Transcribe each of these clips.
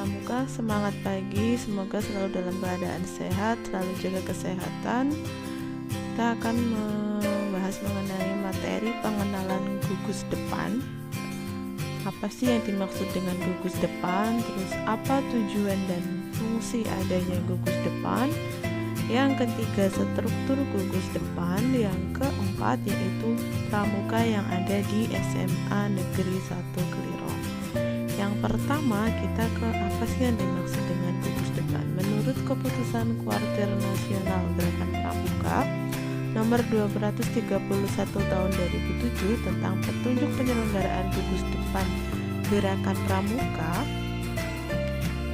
Pramuka, semangat pagi, semoga selalu dalam keadaan sehat, selalu jaga kesehatan. Kita akan membahas mengenai materi pengenalan gugus depan. Apa sih yang dimaksud dengan gugus depan? Terus apa tujuan dan fungsi adanya gugus depan? Yang ketiga, struktur gugus depan. Yang keempat yaitu pramuka yang ada di SMA Negeri 1 Kelirong. Yang pertama, kita ke apa sih yang dimaksud dengan gugus depan? Menurut keputusan Kuartir Nasional Gerakan Pramuka nomor 231 tahun 2007 tentang petunjuk penyelenggaraan gugus depan Gerakan Pramuka,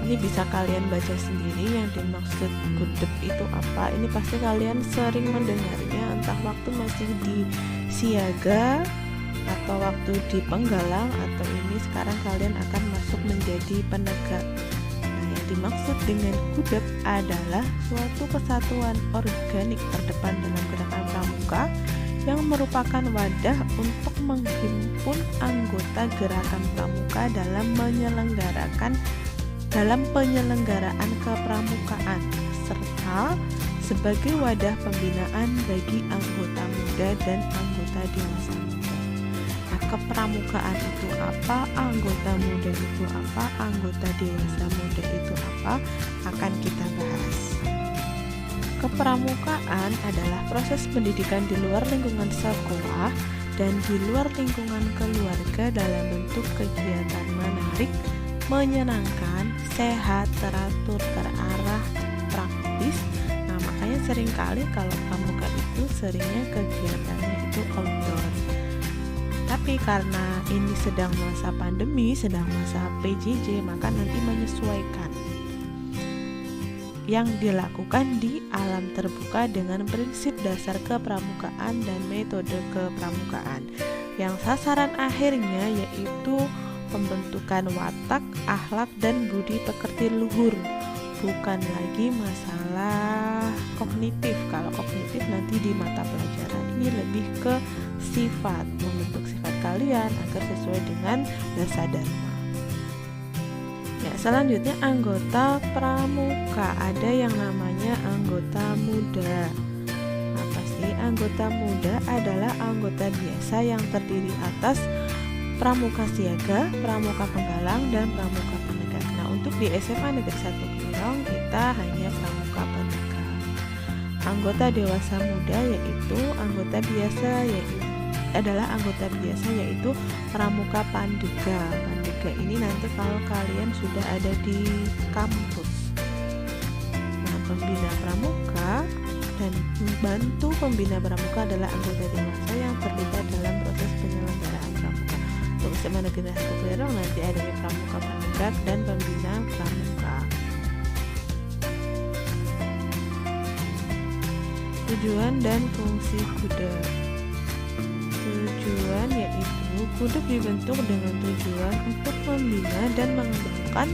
ini bisa kalian baca sendiri yang dimaksud gudep itu apa. Ini pasti kalian sering mendengarnya, entah waktu masih di siaga atau waktu di penggalang, atau ini sekarang kalian akan masuk menjadi penegak. Nah, yang dimaksud dengan gudep adalah suatu kesatuan organik terdepan dalam gerakan pramuka yang merupakan wadah untuk menghimpun anggota gerakan pramuka dalam penyelenggaraan kepramukaan, serta sebagai wadah pembinaan bagi anggota muda dan anggota dewasa muda. Nah, kepramukaan itu apa, anggota muda itu apa, anggota dewasa muda itu apa, akan kita bahas. Kepramukaan adalah proses pendidikan di luar lingkungan sekolah dan di luar lingkungan keluarga dalam bentuk kegiatan menarik, menyenangkan, sehat, teratur, terarah, praktis. Nah, makanya seringkali kalau pramuka itu seringnya kegiatannya itu outdoor. Tapi karena ini sedang masa pandemi, sedang masa PJJ, maka nanti menyesuaikan yang dilakukan di alam terbuka dengan prinsip dasar kepramukaan dan metode kepramukaan, yang sasaran akhirnya yaitu pembentukan watak, akhlak, dan budi pekerti luhur, bukan lagi masalah kognitif. Kalau kognitif nanti di mata pelajaran, ini lebih ke sifat, membentuk sifat kalian agar sesuai dengan dasa dharma. Ya, selanjutnya anggota pramuka, ada yang namanya anggota muda. Apa sih anggota muda? Adalah anggota biasa yang terdiri atas pramuka siaga, pramuka penggalang, dan pramuka penegak. Nah, untuk di SMA Negeri 1 Kelirong kita hanya pramuka penegak. Anggota dewasa muda yaitu anggota biasa yaitu pramuka pandega. Pandega ini nanti kalau kalian sudah ada di kampus. Nah, pembina pramuka dan membantu pembina pramuka adalah anggota dewasa yang terlibat dalam proses penyelenggaraan pramuka. Untuk SMA Negeri 1 Kelirong nanti ada pramuka penegak dan pembina pramuka. Tujuan dan fungsi gudep. Tujuan yaitu gudep dibentuk dengan tujuan untuk membina dan mengembangkan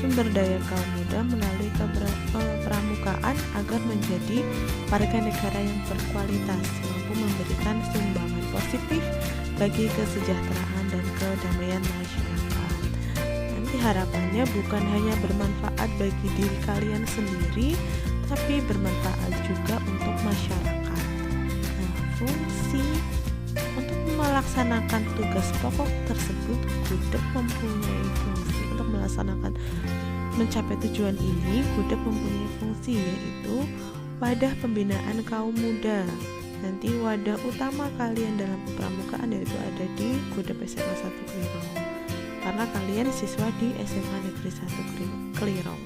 sumber daya kaum muda melalui kepramukaan agar menjadi warga negara yang berkualitas, mampu memberikan sumbangan positif bagi kesejahteraan dan kedamaian masyarakat. Nanti harapannya bukan hanya bermanfaat bagi diri kalian sendiri, tapi bermanfaat juga untuk masyarakat. Nah, fungsi untuk melaksanakan tugas pokok tersebut, gudep mempunyai fungsi untuk mencapai tujuan ini. Gudep mempunyai fungsi yaitu wadah pembinaan kaum muda. Nanti wadah utama kalian dalam kepramukaan yaitu ada di gudep SMA 1 Kelirong, karena kalian siswa di SMA Negeri 1 Kelirong.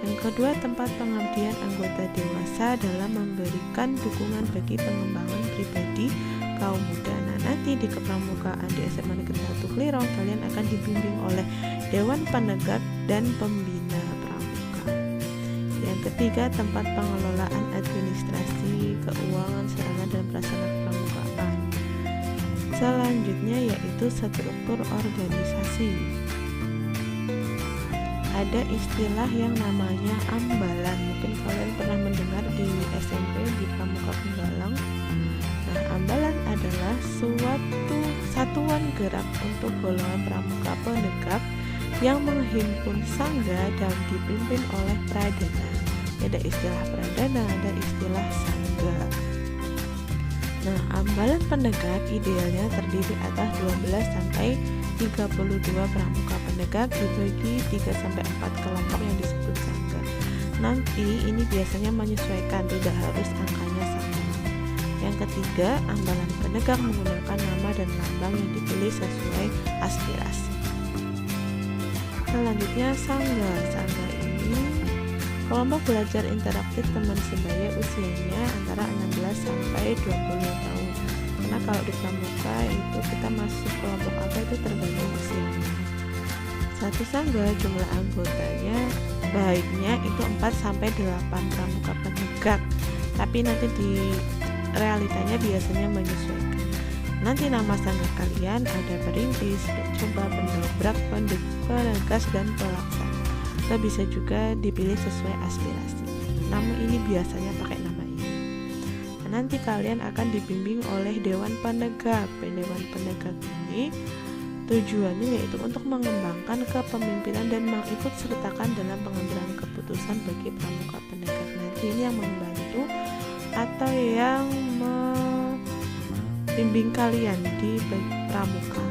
Yang kedua, tempat pengabdian anggota dewasa dalam memberikan dukungan bagi pengembangan pribadi kaum muda. Nah, nanti di kepramukaan di SMA Negeri 1 Kelirong kalian akan dibimbing oleh Dewan Penegak dan Pembina Pramuka. Yang ketiga, tempat pengelolaan administrasi, keuangan, sarana dan prasarana kepramukaan. Selanjutnya yaitu struktur organisasi. Ada istilah yang namanya ambalan. Mungkin kalian pernah mendengar di SMP di pramuka penggalang. Nah, ambalan adalah suatu satuan gerak untuk golongan pramuka penegak yang menghimpun sangga dan dipimpin oleh pradana. Ada istilah pradana, ada istilah sangga. Nah, ambalan penegak idealnya terdiri atas 12 sampai 32 pramuka penegak dibagi 3 sampai 4 kelompok yang disebut sangga. Nanti ini biasanya menyesuaikan, tidak harus angkanya sama. Yang ketiga, ambalan penegak menggunakan nama dan lambang yang dipilih sesuai aspirasi. Selanjutnya sangga. Sangga ini kelompok belajar interaktif teman sebaya usianya antara 16 sampai 20 tahun. Karena kalau di pramuka itu kita masuk kelompok apa itu tergantung usianya. Satu sangga jumlah anggotanya baiknya itu 4 sampai 8 pramuka penegak. Tapi nanti di realitanya biasanya menyesuaikan. Nanti nama sangga kalian ada perintis, pencoba, pendobrak, penegas, dan pelaksana. Atau bisa juga dipilih sesuai aspirasi. Nama ini biasanya pakai nama ini. Nah, nanti kalian akan dibimbing oleh Dewan Penegak. Dewan Penegak ini tujuannya yaitu untuk mengembangkan kepemimpinan dan mengikut sertakan dalam pengambilan keputusan bagi pramuka penegak. Nanti ini yang membantu atau yang membimbing kalian di pramuka.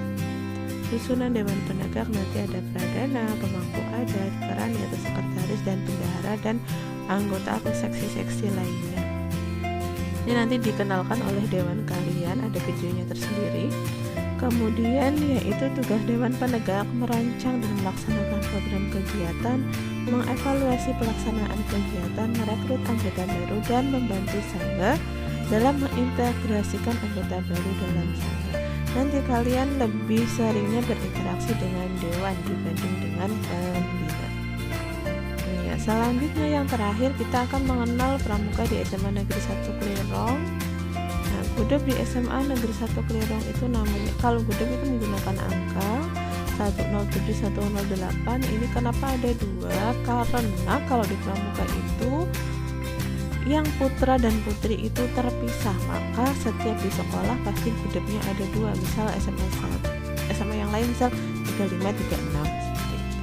Susunan Dewan Penegak nanti ada pradana, pemangku adat, kerani atau sekretaris, dan bendahara, dan anggota atau seksi-seksi lainnya. Ini nanti dikenalkan oleh dewan kalian, ada videonya tersendiri. Kemudian yaitu tugas Dewan Penegak merancang dan melaksanakan program kegiatan, mengevaluasi pelaksanaan kegiatan, merekrut anggota baru, dan membantu sangga dalam mengintegrasikan anggota baru dalam sangga. Nanti kalian lebih seringnya berinteraksi dengan dewan dibanding dengan pembina. Ya, selanjutnya yang terakhir kita akan mengenal pramuka di SMA Negeri 1 Klirong. Nah, gudeg di SMA Negeri 1 Klirong itu namanya, kalau gudeg itu menggunakan angka 107 108. Ini kenapa ada 2? Karena kalau di pramuka itu yang putra dan putri itu terpisah, maka setiap di sekolah pasti gudegnya ada 2. Misal SMA yang lain misal 35 36 seperti itu.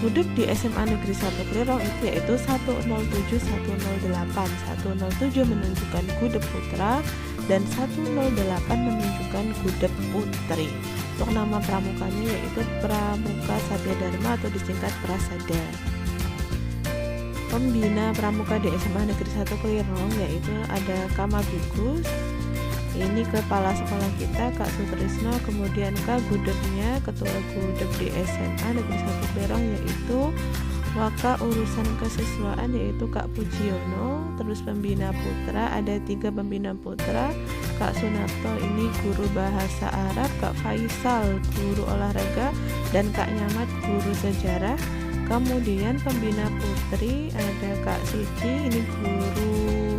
Gudeg di SMA Negeri 1 Klirong itu yaitu 107 108. 107 menunjukkan gudeg putra dan 108 menunjukkan gudeg putri. Untuk nama pramukanya yaitu Pramuka Satya Dharma atau disingkat Prasada. Pembina pramuka di SMA Negeri 1 Klirong yaitu ada Kamabigus, ini kepala sekolah kita Kak Sutrisno, kemudian Kak Gudegnya, ketua gudeg di SMA Negeri 1 Klirong yaitu Waka urusan kesiswaan yaitu Kak Pujiono. Terus pembina putra ada 3 pembina putra, Kak Sunarto ini guru bahasa Arab, Kak Faisal guru olahraga, dan Kak Nyamat guru sejarah. Kemudian pembina putri ada Kak Suci, ini guru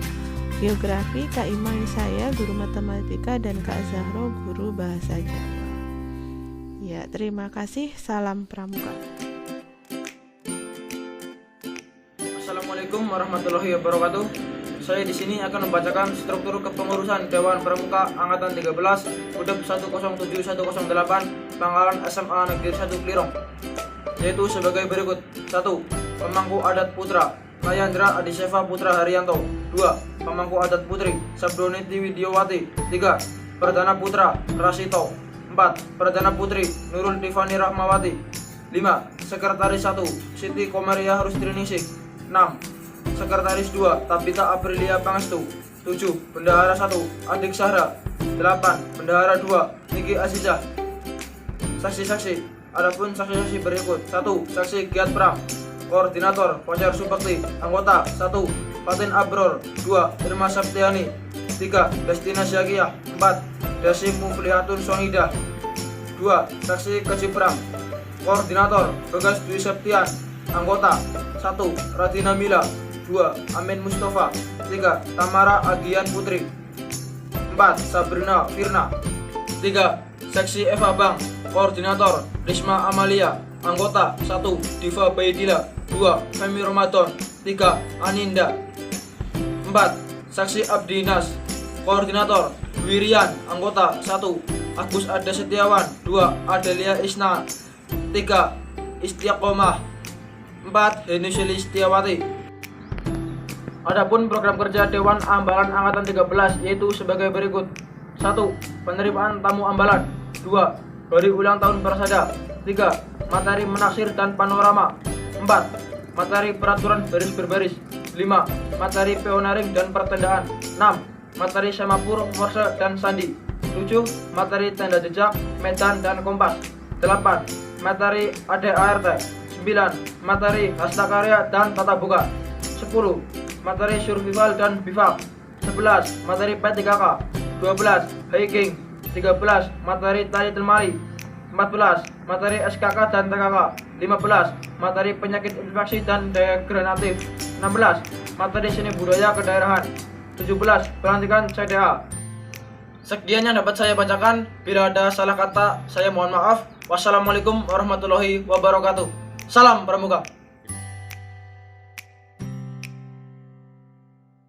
geografi, Kak Ima saya guru matematika, dan Kak Zahro guru bahasa Jawa. Ya, terima kasih. Salam pramuka. Assalamualaikum warahmatullahi wabarakatuh. Saya di sini akan membacakan struktur kepengurusan Dewan Pramuka Angkatan 13 Gudeg 107-108 Pangkalan SMA Negeri 1 Klirong, yaitu sebagai berikut. 1. Pemangku adat putra Mayandra Adiseva Putra Haryanto. 2. Pemangku adat putri Sabdoniti Widiowati. 3. Perdana putra Rasito. 4. Perdana putri Nurul Tifani Rahmawati. 5. Sekretaris 1 Siti Komaria Rustriningsih. 6. Sekretaris 2 Tabita Aprilia Pangestu. 7. Bendahara 1 Adik Sahra. 8. Bendahara 2 Niki Azizah. Saksi-saksi. Adapun saksi-saksi berikut. 1. Saksi Giat Pram. Koordinator Fajar Supakti. Anggota 1. Fatin Abror. 2. Irma Saptiani. 3. Destina Syagiah. 4. Desi Muflihatun Sonida. 2. Saksi Kaji Pram. Koordinator Bagas Dwi Septian. Anggota 1. Radina Mila. 2. Amin Mustafa. 3. Tamara Agian Putri. 4. Sabrina Firna. 3. Seksi Eva Bang. Koordinator Risma Amalia. Anggota 1. Diva Baidila. 2. Femi Ramadan. 3. Aninda. 4. Saksi Abdinas. Koordinator Wirian. Anggota 1. Agus Ada Setiawan. 2. Adelia Isna. 3. Istiqomah. 4. Heni Sulistiawati. Adapun program kerja Dewan Ambalan Angkatan 13 yaitu sebagai berikut. 1. Penerimaan tamu ambalan. 2. Hari ulang tahun Persada. 3. Materi menaksir dan panorama. 4. Materi peraturan baris berbaris. 5. Materi pioneering dan pertandaan. 6. Materi semapur, morse, dan sandi. 7. Materi tanda jejak, medan, dan kompas. 8. Materi ADART. 9. Materi hastakarya dan tata buka. 10. Materi survival dan bivak. 11. Materi P3K. 12. Hiking. 13. Materi tali temali. 14. Materi SKK dan TKK. 15. Materi penyakit infeksi dan degeneratif. 16. Materi seni budaya kedaerahan. 17. Pelantikan CDA. Sekian yang dapat saya bacakan. Bila ada salah kata, saya mohon maaf. Wassalamualaikum warahmatullahi wabarakatuh. Salam Pramuka.